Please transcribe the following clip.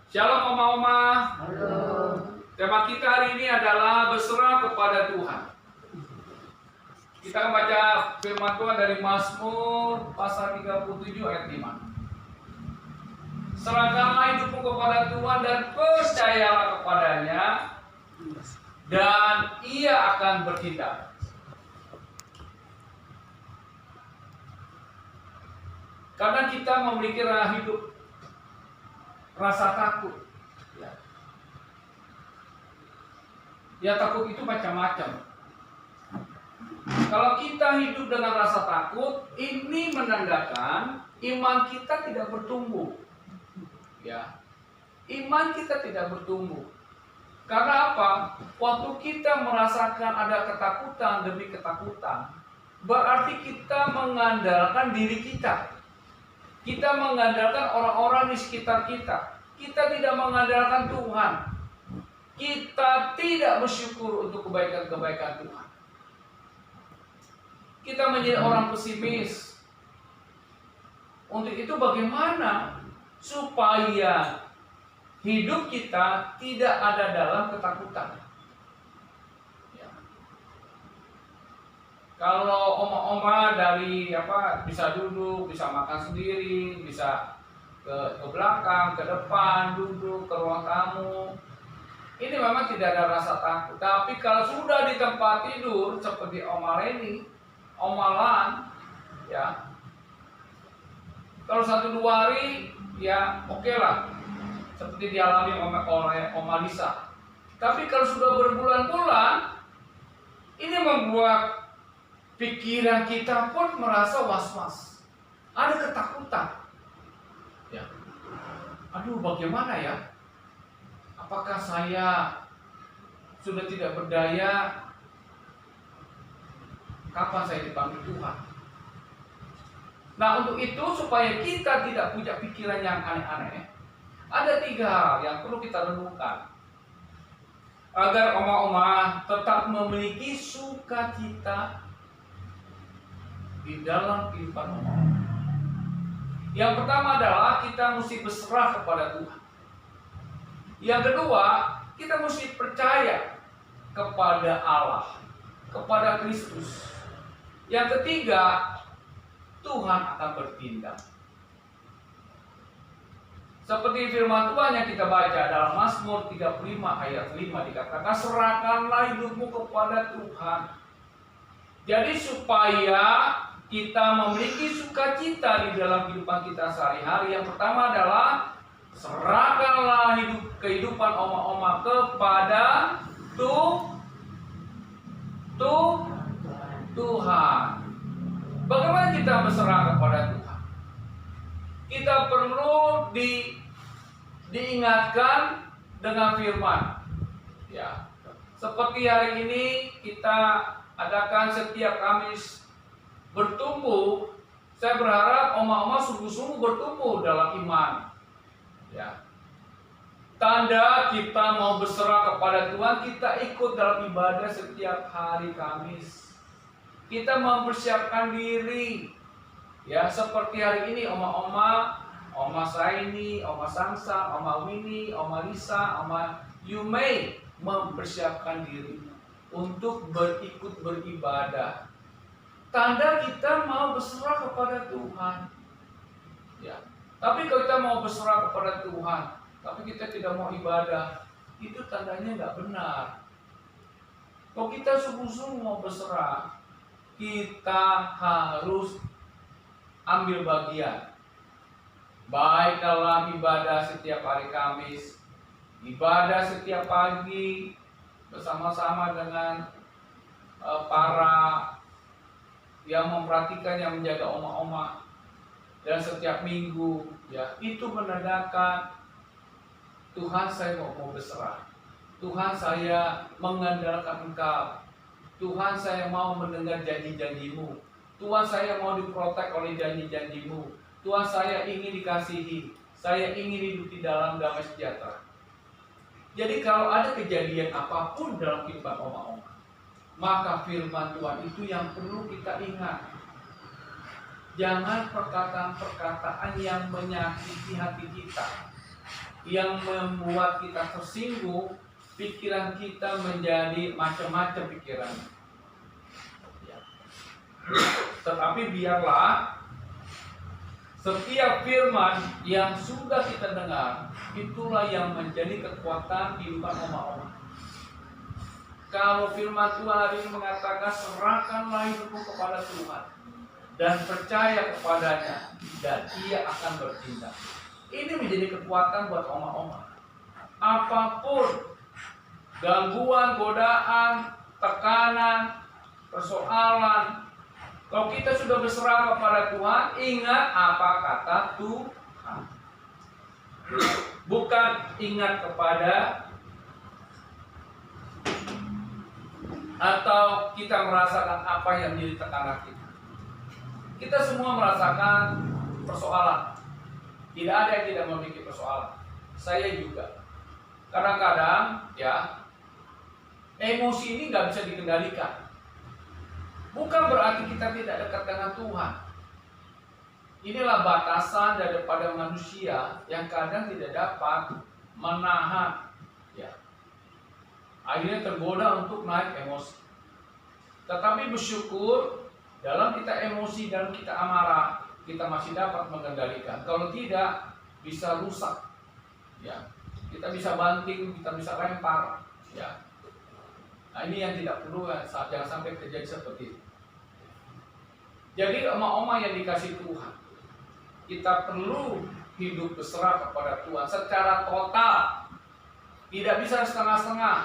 Shalom oma-oma. Halo. Tema kita hari ini adalah berserah kepada Tuhan. Kita akan baca firman Tuhan dari Mazmur pasal 37 ayat 5. Serahkanlah hidupmu kepada Tuhan dan percayalah kepadanya, dan Ia akan bertindak. Karena kita memiliki hidup rasa takut. Ya takut itu macam-macam. Kalau kita hidup dengan rasa takut, ini menandakan iman kita tidak bertumbuh. Ya, iman kita tidak bertumbuh. Karena apa? Waktu kita merasakan ada ketakutan demi ketakutan, berarti kita mengandalkan diri kita. Kita mengandalkan orang-orang di sekitar kita. Kita tidak mengandalkan Tuhan. Kita tidak bersyukur untuk kebaikan-kebaikan Tuhan. Kita menjadi orang pesimis. Untuk itu bagaimana supaya hidup kita tidak ada dalam ketakutan? Ya. Kalau oma-oma dari bisa duduk, bisa makan sendiri, bisa ke belakang, ke depan, duduk, ke ruang tamu, ini memang tidak ada rasa takut. Tapi kalau sudah di tempat tidur seperti Oma Leni, Oma Lan, ya, kalau 1-2 hari, ya oke lah, seperti dialami oleh Oma Lisa. Tapi kalau sudah berbulan-bulan, ini membuat pikiran kita pun merasa was-was, ada ketakutan. Ya, aduh bagaimana ya? Apakah saya sudah tidak berdaya? Kapan saya dipanggil Tuhan? Nah, untuk itu supaya kita tidak punya pikiran yang aneh-aneh, ada 3 hal yang perlu kita renungkan agar oma-oma tetap memiliki sukacita di dalam kehidupan oma-oma. Yang pertama adalah kita mesti berserah kepada Tuhan. Yang kedua, kita mesti percaya kepada Allah, kepada Kristus. Yang ketiga, Tuhan akan bertindak. Seperti firman Tuhan yang kita baca dalam Mazmur 35 ayat 5 dikatakan, serahkanlah hidupmu kepada Tuhan. Jadi supaya kita memiliki sukacita di dalam kehidupan kita sehari-hari, yang pertama adalah serahkanlah kehidupan oma-oma kepada Tuhan. Bagaimana kita berserah kepada Tuhan? Kita perlu diingatkan dengan firman. Ya, seperti hari ini kita adakan setiap Kamis bertumbuh. Saya berharap oma-oma sungguh-sungguh bertumbuh dalam iman. Ya. Tanda kita mau berserah kepada Tuhan, kita ikut dalam ibadah setiap hari Kamis. Kita mempersiapkan diri. Ya, seperti hari ini oma-oma, Oma Saini, Oma Samsa, Oma Winnie, Oma Lisa, Oma Yumei mempersiapkan diri untuk berikut beribadah. Tanda kita mau berserah kepada Tuhan. Ya. Tapi kalau kita mau berserah kepada Tuhan, tapi kita tidak mau ibadah, itu tandanya nggak benar. Kalau kita sungguh-sungguh mau berserah, kita harus ambil bagian. Baik dalam ibadah setiap hari Kamis, ibadah setiap pagi bersama-sama dengan para yang memperhatikan, yang menjaga oma-oma. Dan setiap minggu, ya, itu menandakan Tuhan, saya mau berserah. Tuhan, saya mengandalkan Engkau. Tuhan, saya mau mendengar janji-janji-Mu. Tuhan, saya mau diprotek oleh janji-janji-Mu. Tuhan, saya ingin dikasihi. Saya ingin hidup di dalam damai sejahtera. Jadi kalau ada kejadian apapun dalam kehidupan oma-oma, maka firman Tuhan itu yang perlu kita ingat. Jangan perkataan-perkataan yang menyakiti hati kita. yang membuat kita tersinggung, pikiran kita menjadi macam-macam pikiran. Ya. Tetapi biarlah setiap firman yang sudah kita dengar, itulah yang menjadi kekuatan kehidupan oma-oma. Kalau firman Tuhan hari ini mengatakan, serahkanlah hidupmu kepada Tuhan dan percaya kepadanya, dan Ia akan bertindak. Ini menjadi kekuatan buat oma-oma. Apapun gangguan, godaan, tekanan, persoalan, kalau kita sudah berserah kepada Tuhan, ingat apa kata Tuhan. Bukan ingat kepada atau kita merasakan apa yang menjadi tekanan kita. Kita semua merasakan persoalan. Tidak ada yang tidak memiliki persoalan. Saya juga. Kadang-kadang ya, emosi ini nggak bisa dikendalikan. Bukan berarti kita tidak dekat dengan Tuhan. Inilah batasan daripada manusia yang kadang tidak dapat menahan. Ya. Akhirnya tergoda untuk naik emosi. Tetapi bersyukur, dalam kita emosi, dalam kita amarah, kita masih dapat mengendalikan. Kalau tidak, bisa rusak. Ya. Kita bisa banting, kita bisa lempar. Ya. Nah, ini yang tidak perlu, jangan sampai terjadi seperti itu. Jadi oma-oma yang dikasih Tuhan, kita perlu hidup berserah kepada Tuhan secara total. Tidak bisa setengah-setengah.